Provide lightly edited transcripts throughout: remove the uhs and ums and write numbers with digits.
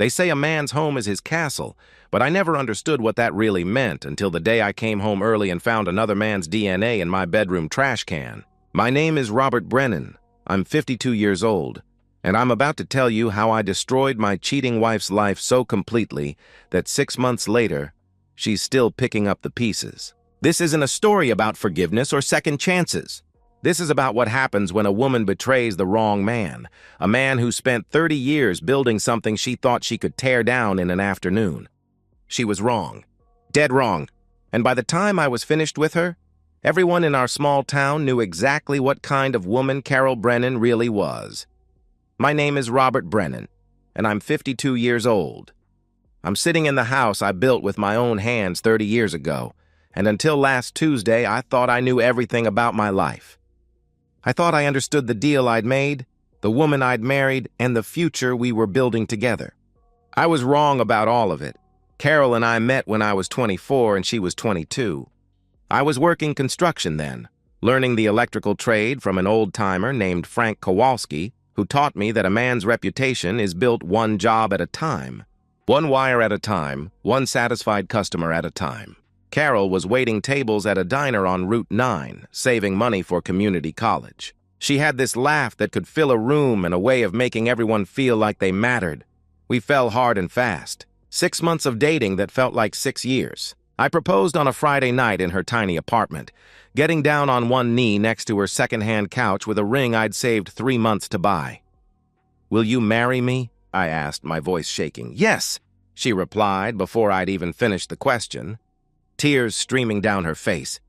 They say a man's home is his castle, but I never understood what that really meant until the day I came home early and found another man's DNA in my bedroom trash can. My name is Robert Brennan. I'm 52 years old, and I'm about to tell you how I destroyed my cheating wife's life so completely that 6 months later, she's still picking up the pieces. This isn't a story about forgiveness or second chances. This is about what happens when a woman betrays the wrong man, a man who spent 30 years building something she thought she could tear down in an afternoon. She was wrong, dead wrong, and by the time I was finished with her, everyone in our small town knew exactly what kind of woman Carol Brennan really was. My name is Robert Brennan, and I'm 52 years old. I'm sitting in the house I built with my own hands 30 years ago, and until last Tuesday, I thought I knew everything about my life. I thought I understood the deal I'd made, the woman I'd married, and the future we were building together. I was wrong about all of it. Carol and I met when I was 24 and she was 22. I was working construction then, learning the electrical trade from an old-timer named Frank Kowalski, who taught me that a man's reputation is built one job at a time. One wire at a time, one satisfied customer at a time. Carol was waiting tables at a diner on Route 9, saving money for community college. She had this laugh that could fill a room and a way of making everyone feel like they mattered. We fell hard and fast. 6 months of dating that felt like 6 years. I proposed on a Friday night in her tiny apartment, getting down on one knee next to her second-hand couch with a ring I'd saved 3 months to buy. "Will you marry me?" I asked, my voice shaking. "Yes," she replied before I'd even finished the question, tears streaming down her face.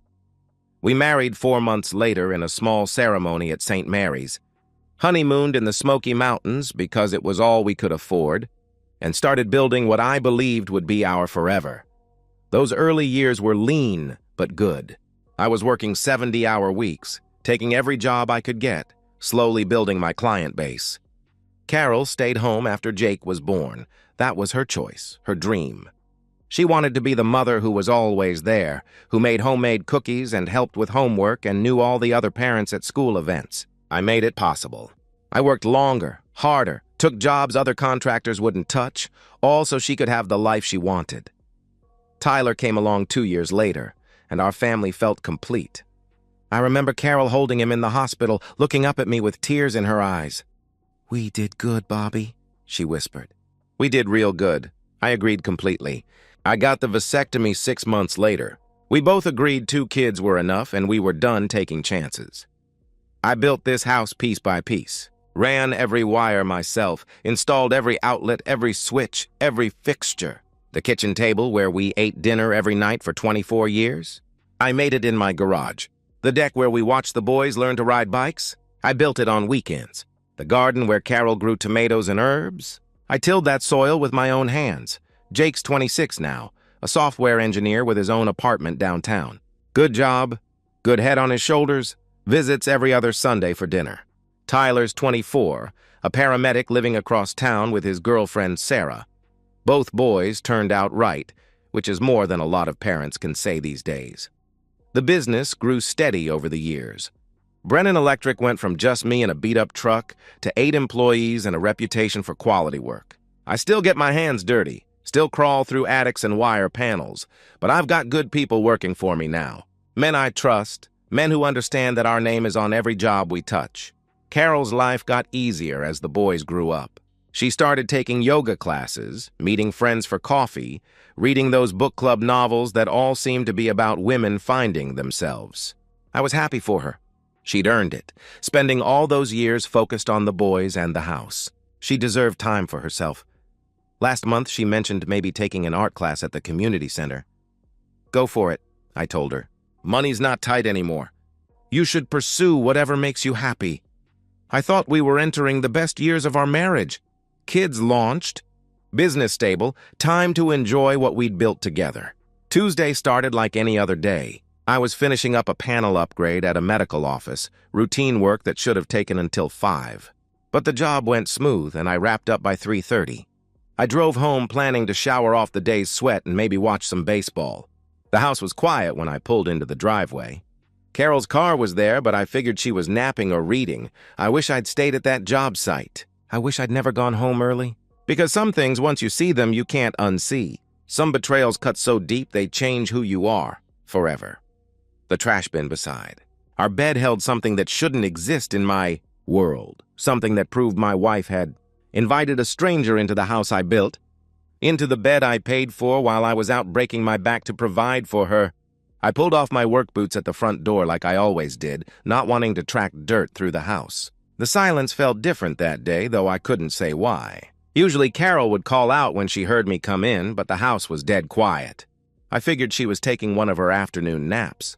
We married 4 months later in a small ceremony at St. Mary's, honeymooned in the Smoky Mountains because it was all we could afford, and started building what I believed would be our forever. Those early years were lean but good. I was working 70-hour weeks, taking every job I could get, slowly building my client base. Carol stayed home after Jake was born. That was her choice, her dream. She wanted to be the mother who was always there, who made homemade cookies and helped with homework and knew all the other parents at school events. I made it possible. I worked longer, harder, took jobs other contractors wouldn't touch, all so she could have the life she wanted. Tyler came along 2 years later, and our family felt complete. I remember Carol holding him in the hospital, looking up at me with tears in her eyes. "We did good, Bobby," she whispered. We did real good. I agreed completely. I got the vasectomy 6 months later. We both agreed 2 kids were enough, and we were done taking chances. I built this house piece by piece, ran every wire myself, installed every outlet, every switch, every fixture. The kitchen table where we ate dinner every night for 24 years? I made it in my garage. The deck where we watched the boys learn to ride bikes? I built it on weekends. The garden where Carol grew tomatoes and herbs? I tilled that soil with my own hands. Jake's 26 now, a software engineer with his own apartment downtown. Good job, good head on his shoulders, visits every other Sunday for dinner. Tyler's 24, a paramedic living across town with his girlfriend Sarah. Both boys turned out right, which is more than a lot of parents can say these days. The business grew steady over the years. Brennan Electric went from just me and a beat-up truck to 8 employees and a reputation for quality work. I still get my hands dirty, still crawl through attics and wire panels, but I've got good people working for me now. Men I trust, men who understand that our name is on every job we touch. Carol's life got easier as the boys grew up. She started taking yoga classes, meeting friends for coffee, reading those book club novels that all seemed to be about women finding themselves. I was happy for her. She'd earned it, spending all those years focused on the boys and the house. She deserved time for herself. Last month, she mentioned maybe taking an art class at the community center. "Go for it," I told her. "Money's not tight anymore. You should pursue whatever makes you happy." I thought we were entering the best years of our marriage. Kids launched, business stable, time to enjoy what we'd built together. Tuesday started like any other day. I was finishing up a panel upgrade at a medical office, routine work that should have taken until 5. But the job went smooth, and I wrapped up by 3:30. I drove home planning to shower off the day's sweat and maybe watch some baseball. The house was quiet when I pulled into the driveway. Carol's car was there, but I figured she was napping or reading. I wish I'd stayed at that job site. I wish I'd never gone home early. Because some things, once you see them, you can't unsee. Some betrayals cut so deep they change who you are forever. The trash bin beside. Our bed held something that shouldn't exist in my world. Something that proved my wife had invited a stranger into the house I built, into the bed I paid for while I was out breaking my back to provide for her. I pulled off my work boots at the front door like I always did, not wanting to track dirt through the house. The silence felt different that day, though I couldn't say why. Usually Carol would call out when she heard me come in, but the house was dead quiet. I figured she was taking one of her afternoon naps.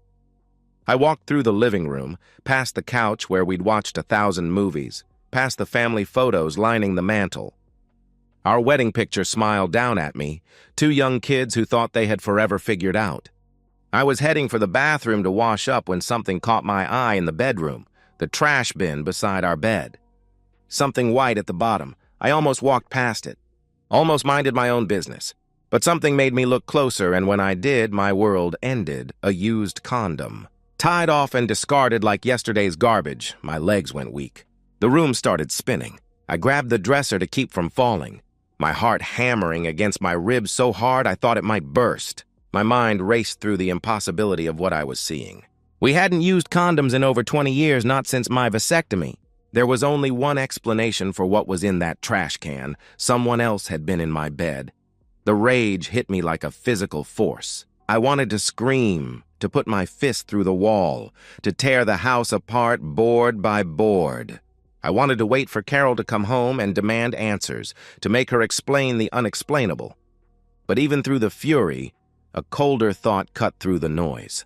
I walked through the living room, past the couch where we'd watched 1,000 movies, past the family photos lining the mantel. Our wedding picture smiled down at me, 2 young kids who thought they had forever figured out. I was heading for the bathroom to wash up when something caught my eye in the bedroom, the trash bin beside our bed. Something white at the bottom. I almost walked past it, almost minded my own business. But something made me look closer, and when I did, my world ended. A used condom. Tied off and discarded like yesterday's garbage, my legs went weak. The room started spinning. I grabbed the dresser to keep from falling, my heart hammering against my ribs so hard I thought it might burst. My mind raced through the impossibility of what I was seeing. We hadn't used condoms in over 20 years, not since my vasectomy. There was only one explanation for what was in that trash can. Someone else had been in my bed. The rage hit me like a physical force. I wanted to scream, to put my fist through the wall, to tear the house apart board by board. I wanted to wait for Carol to come home and demand answers, to make her explain the unexplainable. But even through the fury, a colder thought cut through the noise.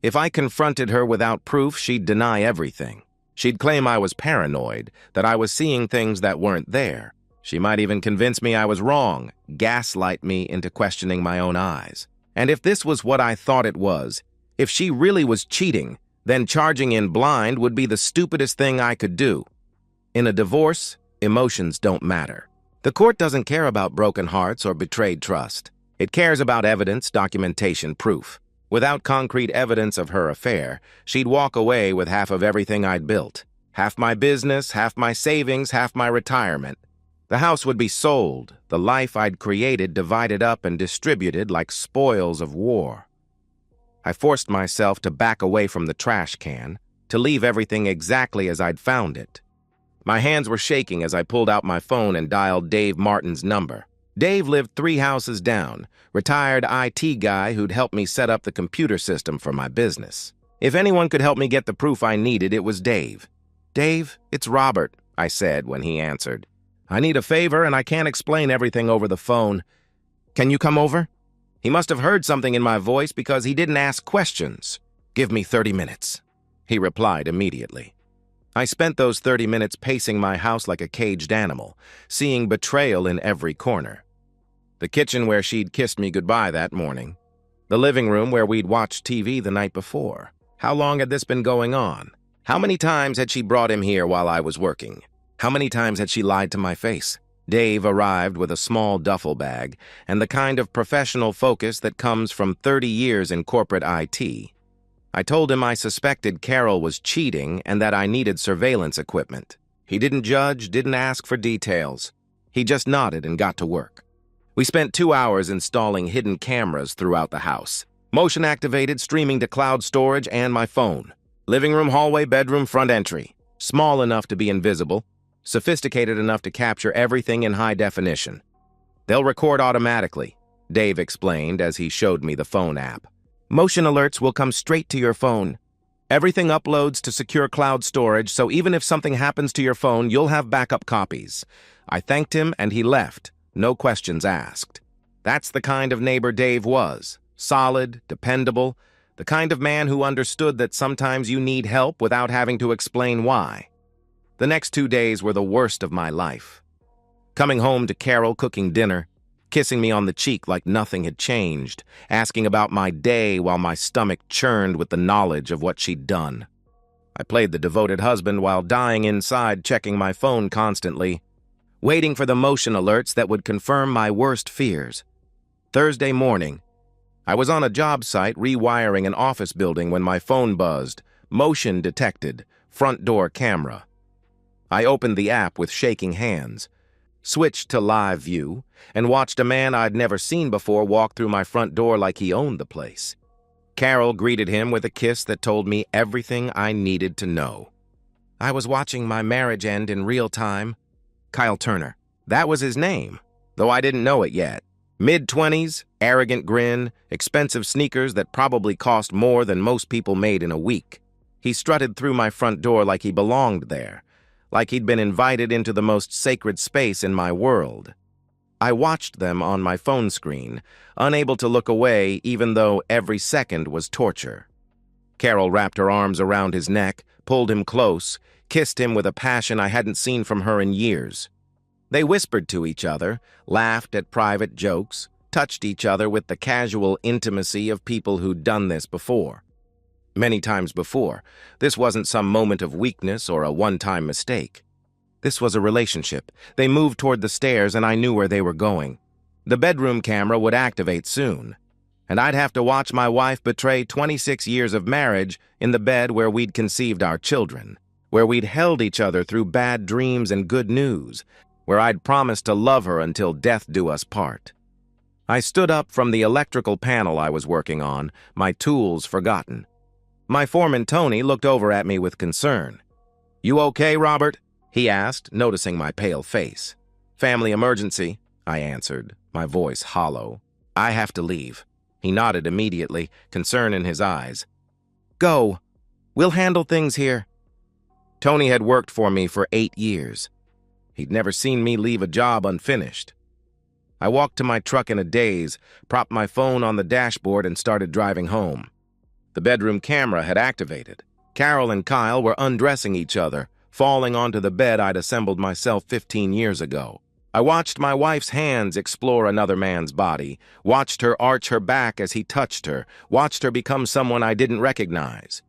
If I confronted her without proof, she'd deny everything. She'd claim I was paranoid, that I was seeing things that weren't there. She might even convince me I was wrong, gaslight me into questioning my own eyes. And if this was what I thought it was, if she really was cheating, then charging in blind would be the stupidest thing I could do. In a divorce, emotions don't matter. The court doesn't care about broken hearts or betrayed trust. It cares about evidence, documentation, proof. Without concrete evidence of her affair, she'd walk away with half of everything I'd built. Half my business, half my savings, half my retirement. The house would be sold, the life I'd created divided up and distributed like spoils of war. I forced myself to back away from the trash can, to leave everything exactly as I'd found it. My hands were shaking as I pulled out my phone and dialed Dave Martin's number. Dave lived 3 houses down, retired IT guy who'd helped me set up the computer system for my business. If anyone could help me get the proof I needed, it was Dave. "Dave, it's Robert," I said when he answered. "I need a favor and I can't explain everything over the phone. Can you come over?" He must have heard something in my voice because he didn't ask questions. "Give me 30 minutes," he replied immediately. I spent those 30 minutes pacing my house like a caged animal, seeing betrayal in every corner. The kitchen where she'd kissed me goodbye that morning. The living room where we'd watched TV the night before. How long had this been going on? How many times had she brought him here while I was working? How many times had she lied to my face? Dave arrived with a small duffel bag and the kind of professional focus that comes from 30 years in corporate IT. I told him I suspected Carol was cheating and that I needed surveillance equipment. He didn't judge, didn't ask for details. He just nodded and got to work. We spent 2 hours installing hidden cameras throughout the house. Motion activated, streaming to cloud storage and my phone. Living room, hallway, bedroom, front entry. Small enough to be invisible, sophisticated enough to capture everything in high definition. "They'll record automatically," Dave explained as he showed me the phone app. "Motion alerts will come straight to your phone. Everything uploads to secure cloud storage, so even if something happens to your phone, you'll have backup copies." I thanked him and he left, no questions asked. That's the kind of neighbor Dave was. Solid, dependable, the kind of man who understood that sometimes you need help without having to explain why. The next 2 days were the worst of my life. Coming home to Carol cooking dinner, kissing me on the cheek like nothing had changed, asking about my day while my stomach churned with the knowledge of what she'd done. I played the devoted husband while dying inside, checking my phone constantly, waiting for the motion alerts that would confirm my worst fears. Thursday morning, I was on a job site rewiring an office building when my phone buzzed. Motion detected. Front door camera. I opened the app with shaking hands. switched to live view, and watched a man I'd never seen before walk through my front door like he owned the place. Carol greeted him with a kiss that told me everything I needed to know. I was watching my marriage end in real time. Kyle Turner. That was his name, though I didn't know it yet. Mid-20s, arrogant grin, expensive sneakers that probably cost more than most people made in a week. He strutted through my front door like he belonged there, like he'd been invited into the most sacred space in my world. I watched them on my phone screen, unable to look away even though every second was torture. Carol wrapped her arms around his neck, pulled him close, kissed him with a passion I hadn't seen from her in years. They whispered to each other, laughed at private jokes, touched each other with the casual intimacy of people who'd done this before. Many times before, this wasn't some moment of weakness or a one-time mistake. This was a relationship. They moved toward the stairs and I knew where they were going. The bedroom camera would activate soon, and I'd have to watch my wife betray 26 years of marriage in the bed where we'd conceived our children, where we'd held each other through bad dreams and good news, where I'd promised to love her until death do us part. I stood up from the electrical panel I was working on, my tools forgotten. My foreman, Tony, looked over at me with concern. "You okay, Robert?" he asked, noticing my pale face. "Family emergency," I answered, my voice hollow. "I have to leave." He nodded immediately, concern in his eyes. "Go. We'll handle things here." Tony had worked for me for 8 years. He'd never seen me leave a job unfinished. I walked to my truck in a daze, propped my phone on the dashboard, and started driving home. The bedroom camera had activated. Carol and Kyle were undressing each other, falling onto the bed I'd assembled myself 15 years ago. I watched my wife's hands explore another man's body, watched her arch her back as he touched her, watched her become someone I didn't recognize.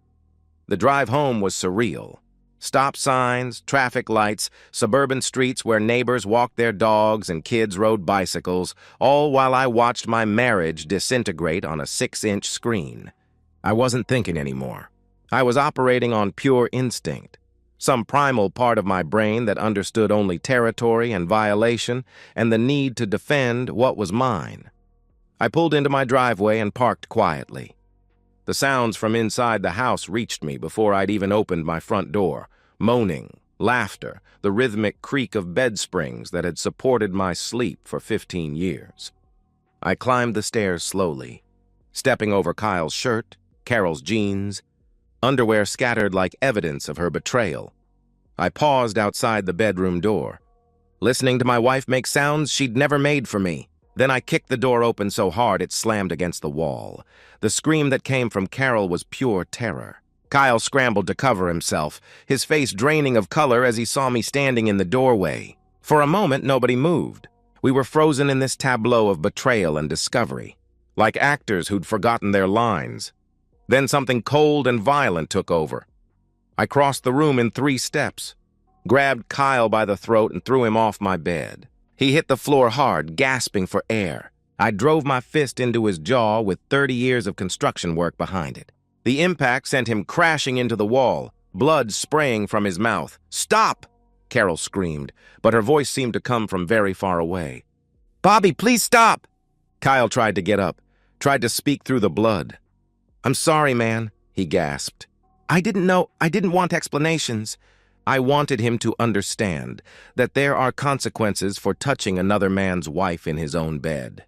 The drive home was surreal. Stop signs, traffic lights, suburban streets where neighbors walked their dogs and kids rode bicycles, all while I watched my marriage disintegrate on a 6-inch screen. I wasn't thinking anymore. I was operating on pure instinct, some primal part of my brain that understood only territory and violation and the need to defend what was mine. I pulled into my driveway and parked quietly. The sounds from inside the house reached me before I'd even opened my front door. Moaning, laughter, the rhythmic creak of bed springs that had supported my sleep for 15 years. I climbed the stairs slowly, stepping over Kyle's shirt, Carol's jeans, underwear scattered like evidence of her betrayal. I paused outside the bedroom door, listening to my wife make sounds she'd never made for me. Then I kicked the door open so hard it slammed against the wall. The scream that came from Carol was pure terror. Kyle scrambled to cover himself, his face draining of color as he saw me standing in the doorway. For a moment, nobody moved. We were frozen in this tableau of betrayal and discovery, like actors who'd forgotten their lines. Then something cold and violent took over. I crossed the room in 3 steps, grabbed Kyle by the throat and threw him off my bed. He hit the floor hard, gasping for air. I drove my fist into his jaw with 30 years of construction work behind it. The impact sent him crashing into the wall, blood spraying from his mouth. "Stop!" Carol screamed, but her voice seemed to come from very far away. "Bobby, please stop!" Kyle tried to get up, tried to speak through the blood. "I'm sorry, man," he gasped. I didn't want explanations." I wanted him to understand that there are consequences for touching another man's wife in his own bed.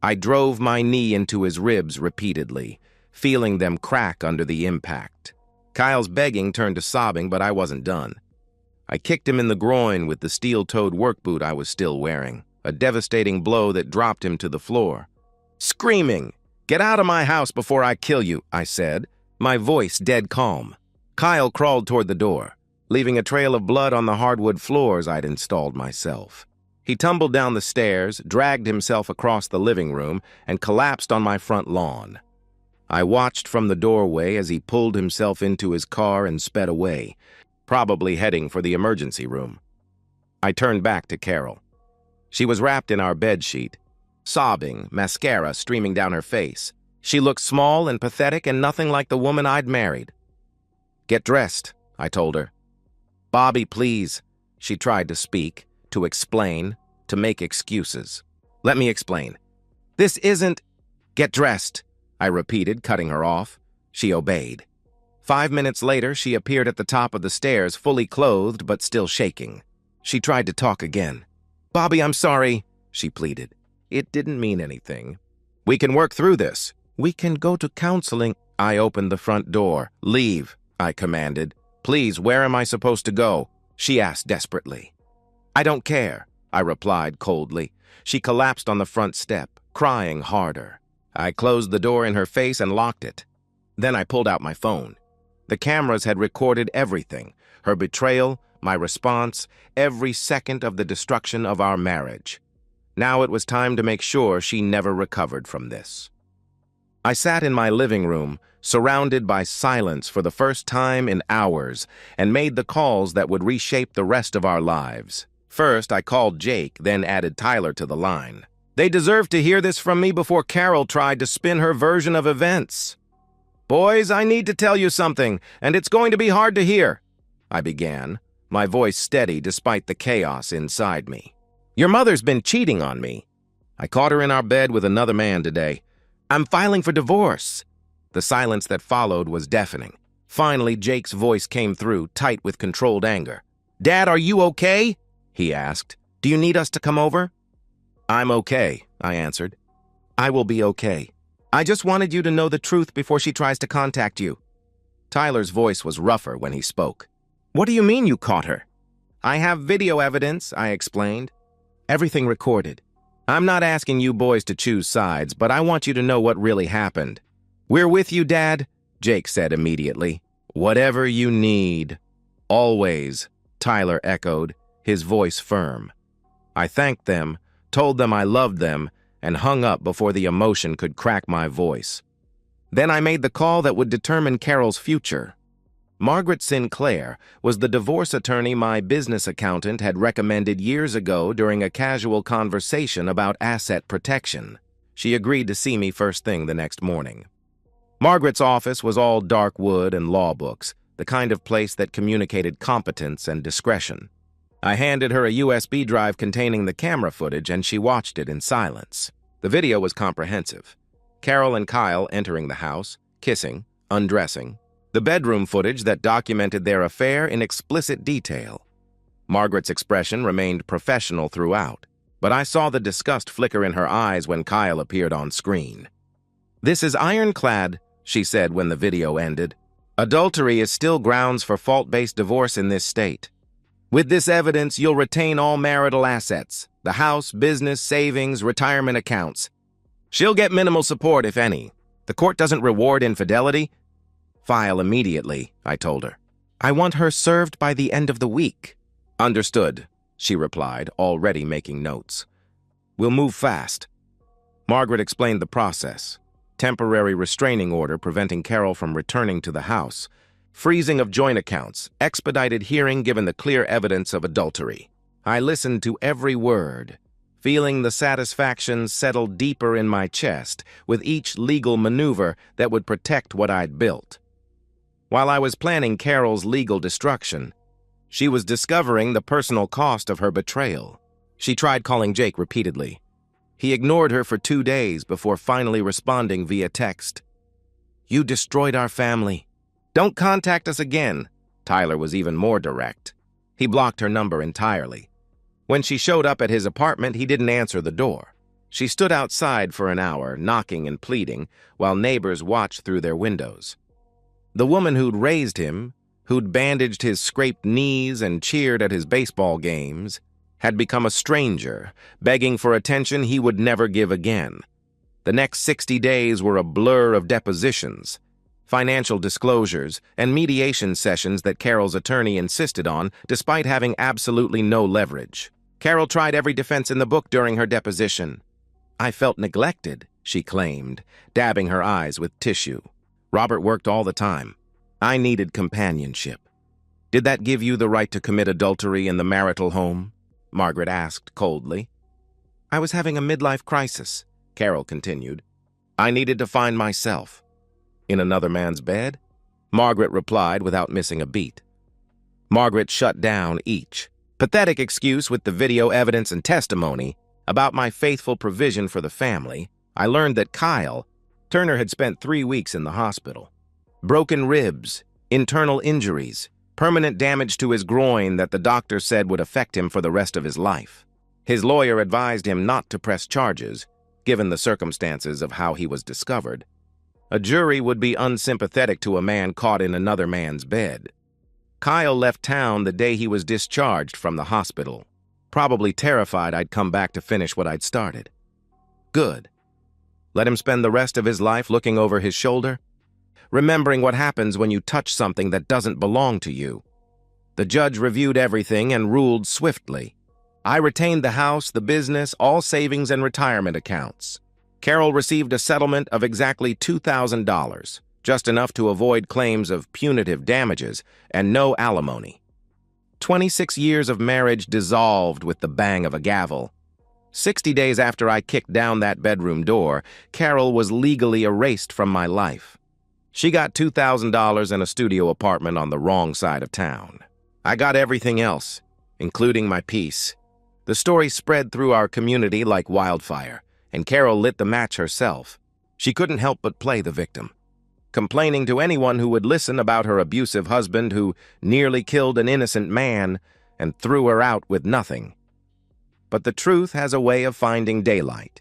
I drove my knee into his ribs repeatedly, feeling them crack under the impact. Kyle's begging turned to sobbing, but I wasn't done. I kicked him in the groin with the steel-toed work boot I was still wearing, a devastating blow that dropped him to the floor. Screaming, "Get out of my house before I kill you," I said, my voice dead calm. Kyle crawled toward the door, leaving a trail of blood on the hardwood floors I'd installed myself. He tumbled down the stairs, dragged himself across the living room, and collapsed on my front lawn. I watched from the doorway as he pulled himself into his car and sped away, probably heading for the emergency room. I turned back to Carol. She was wrapped in our bedsheet, sobbing, mascara streaming down her face. She looked small and pathetic and nothing like the woman I'd married. "Get dressed," I told her. "Bobby, please." She tried to speak, to explain, to make excuses. Let me explain. This isn't— Get dressed, I repeated, cutting her off. She obeyed. 5 minutes later, she appeared at the top of the stairs, fully clothed but still shaking. She tried to talk again. Bobby, I'm sorry, she pleaded. It didn't mean anything. We can work through this. We can go to counseling. I opened the front door. Leave, I commanded. Please, where am I supposed to go? She asked desperately. I don't care, I replied coldly. She collapsed on the front step, crying harder. I closed the door in her face and locked it. Then I pulled out my phone. The cameras had recorded everything, her betrayal, my response, every second of the destruction of our marriage. Now it was time to make sure she never recovered from this. I sat in my living room, surrounded by silence for the first time in hours, and made the calls that would reshape the rest of our lives. First, I called Jake, then added Tyler to the line. They deserved to hear this from me before Carol tried to spin her version of events. Boys, I need to tell you something, and it's going to be hard to hear, I began, my voice steady despite the chaos inside me. Your mother's been cheating on me. I caught her in our bed with another man today. I'm filing for divorce. The silence that followed was deafening. Finally, Jake's voice came through, tight with controlled anger. Dad, are you okay? He asked. Do you need us to come over? I'm okay, I answered. I will be okay. I just wanted you to know the truth before she tries to contact you. Tyler's voice was rougher when he spoke. What do you mean you caught her? I have video evidence, I explained. Everything recorded. I'm not asking you boys to choose sides, but I want you to know what really happened. We're with you, Dad, Jake said immediately. Whatever you need. Always, Tyler echoed, his voice firm. I thanked them, told them I loved them, and hung up before the emotion could crack my voice. Then I made the call that would determine Carol's future. Margaret Sinclair was the divorce attorney my business accountant had recommended years ago during a casual conversation about asset protection. She agreed to see me first thing the next morning. Margaret's office was all dark wood and law books, the kind of place that communicated competence and discretion. I handed her a USB drive containing the camera footage, and she watched it in silence. The video was comprehensive. Carol and Kyle entering the house, kissing, undressing. The bedroom footage that documented their affair in explicit detail. Margaret's expression remained professional throughout, but I saw the disgust flicker in her eyes when Kyle appeared on screen. This is ironclad, she said when the video ended. Adultery is still grounds for fault-based divorce in this state. With this evidence, you'll retain all marital assets, the house, business, savings, retirement accounts. She'll get minimal support, if any. The court doesn't reward infidelity. File immediately, I told her. I want her served by the end of the week. Understood, she replied, already making notes. We'll move fast. Margaret explained the process. Temporary restraining order preventing Carol from returning to the house. Freezing of joint accounts, expedited hearing given the clear evidence of adultery. I listened to every word, feeling the satisfaction settle deeper in my chest with each legal maneuver that would protect what I'd built. While I was planning Carol's legal destruction, she was discovering the personal cost of her betrayal. She tried calling Jake repeatedly. He ignored her for 2 days before finally responding via text. You destroyed our family. Don't contact us again. Tyler was even more direct. He blocked her number entirely. When she showed up at his apartment, he didn't answer the door. She stood outside for an hour, knocking and pleading, while neighbors watched through their windows. The woman who'd raised him, who'd bandaged his scraped knees and cheered at his baseball games, had become a stranger, begging for attention he would never give again. The next 60 days were a blur of depositions, financial disclosures, and mediation sessions that Carol's attorney insisted on, despite having absolutely no leverage. Carol tried every defense in the book during her deposition. I felt neglected, she claimed, dabbing her eyes with tissue. Robert worked all the time. I needed companionship. Did that give you the right to commit adultery in the marital home? Margaret asked coldly. I was having a midlife crisis, Carol continued. I needed to find myself. In another man's bed? Margaret replied without missing a beat. Margaret shut down each. Pathetic excuse with the video evidence and testimony about my faithful provision for the family, I learned that Kyle Turner had spent 3 weeks in the hospital. Broken ribs, internal injuries, permanent damage to his groin that the doctor said would affect him for the rest of his life. His lawyer advised him not to press charges, given the circumstances of how he was discovered. A jury would be unsympathetic to a man caught in another man's bed. Kyle left town the day he was discharged from the hospital, probably terrified I'd come back to finish what I'd started. Good. Let him spend the rest of his life looking over his shoulder, remembering what happens when you touch something that doesn't belong to you. The judge reviewed everything and ruled swiftly. I retained the house, the business, all savings and retirement accounts. Carol received a settlement of exactly $2,000, just enough to avoid claims of punitive damages and no alimony. 26 years of marriage dissolved with the bang of a gavel. 60 days after I kicked down that bedroom door, Carol was legally erased from my life. She got $2,000 in a studio apartment on the wrong side of town. I got everything else, including my peace. The story spread through our community like wildfire, and Carol lit the match herself. She couldn't help but play the victim, complaining to anyone who would listen about her abusive husband who nearly killed an innocent man and threw her out with nothing. But the truth has a way of finding daylight.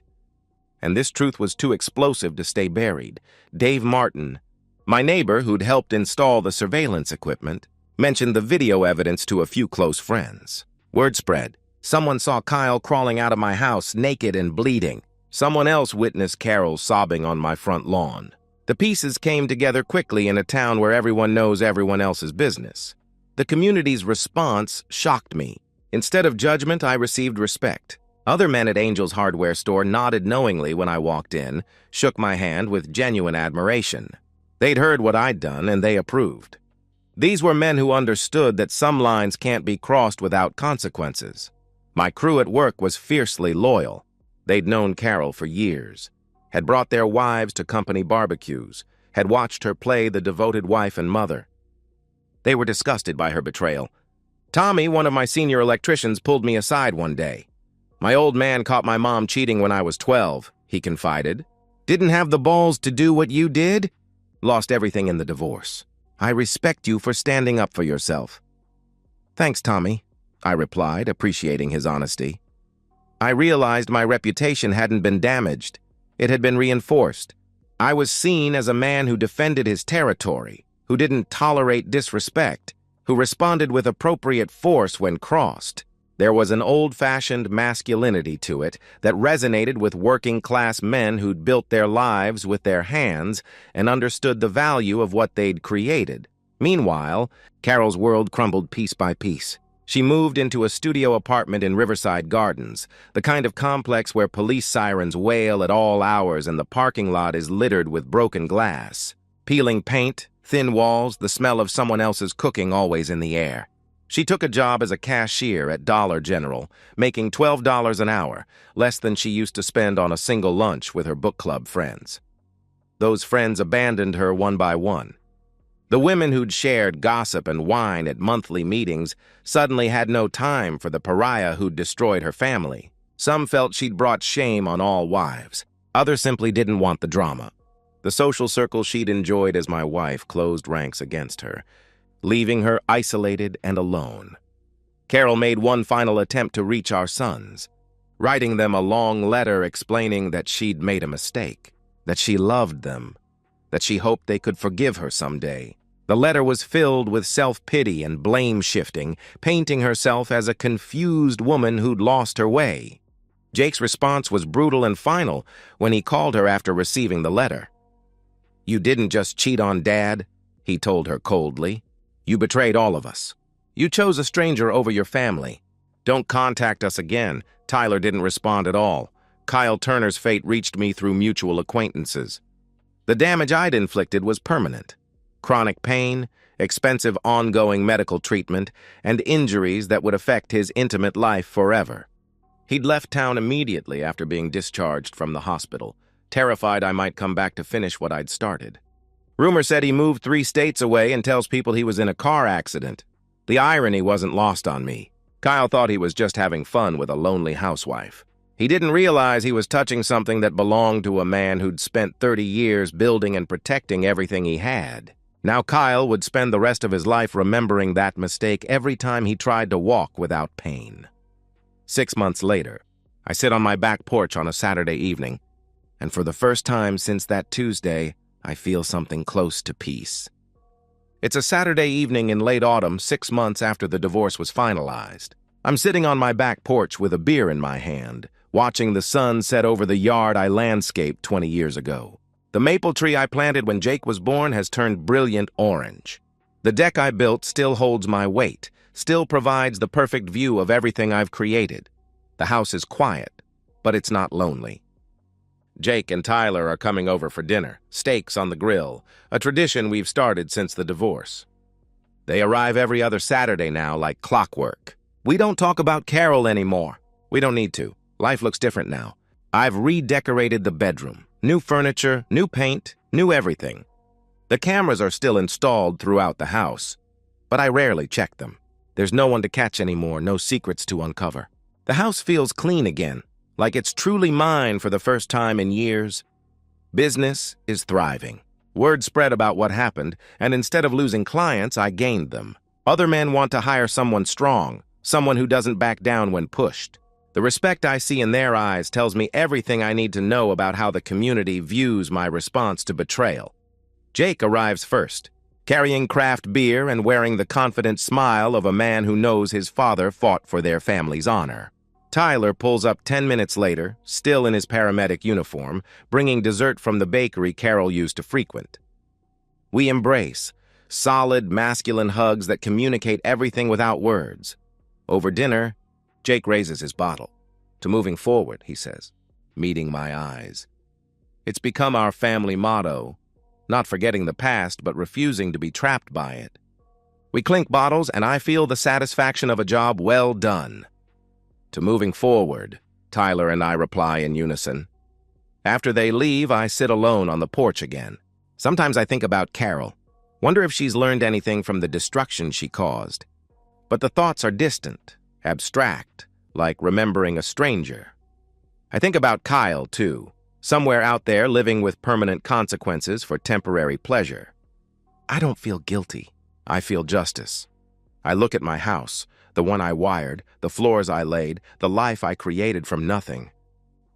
And this truth was too explosive to stay buried. Dave Martin, my neighbor who'd helped install the surveillance equipment, mentioned the video evidence to a few close friends. Word spread. Someone saw Kyle crawling out of my house naked and bleeding. Someone else witnessed Carol sobbing on my front lawn. The pieces came together quickly in a town where everyone knows everyone else's business. The community's response shocked me. Instead of judgment, I received respect. Other men at Angel's hardware store nodded knowingly when I walked in, shook my hand with genuine admiration. They'd heard what I'd done, and they approved. These were men who understood that some lines can't be crossed without consequences. My crew at work was fiercely loyal. They'd known Carol for years, had brought their wives to company barbecues, had watched her play the devoted wife and mother. They were disgusted by her betrayal. Tommy, one of my senior electricians, pulled me aside one day. My old man caught my mom cheating when I was 12, he confided. Didn't have the balls to do what you did? Lost everything in the divorce. I respect you for standing up for yourself. Thanks, Tommy, I replied, appreciating his honesty. I realized my reputation hadn't been damaged. It had been reinforced. I was seen as a man who defended his territory, who didn't tolerate disrespect, who responded with appropriate force when crossed. There was an old-fashioned masculinity to it that resonated with working-class men who'd built their lives with their hands and understood the value of what they'd created. Meanwhile, Carol's world crumbled piece by piece. She moved into a studio apartment in Riverside Gardens, the kind of complex where police sirens wail at all hours and the parking lot is littered with broken glass. Peeling paint, thin walls, the smell of someone else's cooking always in the air. She took a job as a cashier at Dollar General, making $12 an hour, less than she used to spend on a single lunch with her book club friends. Those friends abandoned her one by one. The women who'd shared gossip and wine at monthly meetings suddenly had no time for the pariah who'd destroyed her family. Some felt she'd brought shame on all wives. Others simply didn't want the drama. The social circle she'd enjoyed as my wife closed ranks against her, leaving her isolated and alone. Carol made one final attempt to reach our sons, writing them a long letter explaining that she'd made a mistake, that she loved them, that she hoped they could forgive her someday. The letter was filled with self-pity and blame-shifting, painting herself as a confused woman who'd lost her way. Jake's response was brutal and final when he called her after receiving the letter. "You didn't just cheat on Dad," he told her coldly. "You betrayed all of us. You chose a stranger over your family. Don't contact us again." Tyler didn't respond at all. Kyle Turner's fate reached me through mutual acquaintances. The damage I'd inflicted was permanent. Chronic pain, expensive ongoing medical treatment, and injuries that would affect his intimate life forever. He'd left town immediately after being discharged from the hospital, terrified I might come back to finish what I'd started. Rumor said he moved 3 states away and tells people he was in a car accident. The irony wasn't lost on me. Kyle thought he was just having fun with a lonely housewife. He didn't realize he was touching something that belonged to a man who'd spent 30 years building and protecting everything he had. Now Kyle would spend the rest of his life remembering that mistake every time he tried to walk without pain. 6 months later, I sit on my back porch on a Saturday evening, and for the first time since that Tuesday, I feel something close to peace. It's a Saturday evening in late autumn, 6 months after the divorce was finalized. I'm sitting on my back porch with a beer in my hand, watching the sun set over the yard I landscaped 20 years ago. The maple tree I planted when Jake was born has turned brilliant orange. The deck I built still holds my weight, still provides the perfect view of everything I've created. The house is quiet, but it's not lonely. Jake and Tyler are coming over for dinner, steaks on the grill, a tradition we've started since the divorce. They arrive every other Saturday now like clockwork. We don't talk about Carol anymore. We don't need to. Life looks different now. I've redecorated the bedroom. New furniture, new paint, new everything. The cameras are still installed throughout the house, but I rarely check them. There's no one to catch anymore, no secrets to uncover. The house feels clean again, like it's truly mine for the first time in years. Business is thriving. Word spread about what happened, and instead of losing clients, I gained them. Other men want to hire someone strong, someone who doesn't back down when pushed. The respect I see in their eyes tells me everything I need to know about how the community views my response to betrayal. Jake arrives first, carrying craft beer and wearing the confident smile of a man who knows his father fought for their family's honor. Tyler pulls up 10 minutes later, still in his paramedic uniform, bringing dessert from the bakery Carol used to frequent. We embrace, solid, masculine hugs that communicate everything without words. Over dinner, Jake raises his bottle. To moving forward, he says, meeting my eyes. It's become our family motto, not forgetting the past, but refusing to be trapped by it. We clink bottles, and I feel the satisfaction of a job well done. To moving forward, Tyler and I reply in unison. After they leave, I sit alone on the porch again. Sometimes I think about Carol. Wonder if she's learned anything from the destruction she caused. But the thoughts are distant, abstract, like remembering a stranger. I think about Kyle, too, somewhere out there living with permanent consequences for temporary pleasure. I don't feel guilty. I feel justice. I look at my house, the one I wired, the floors I laid, the life I created from nothing.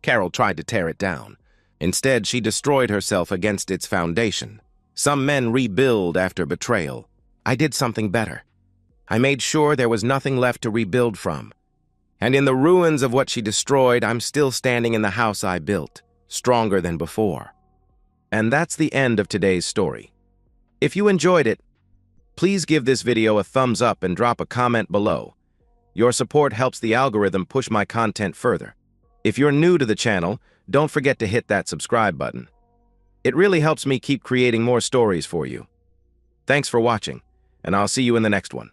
Carol tried to tear it down. Instead, she destroyed herself against its foundation. Some men rebuild after betrayal. I did something better. I made sure there was nothing left to rebuild from. And in the ruins of what she destroyed, I'm still standing in the house I built, stronger than before. And that's the end of today's story. If you enjoyed it, please give this video a thumbs up and drop a comment below. Your support helps the algorithm push my content further. If you're new to the channel, don't forget to hit that subscribe button. It really helps me keep creating more stories for you. Thanks for watching, and I'll see you in the next one.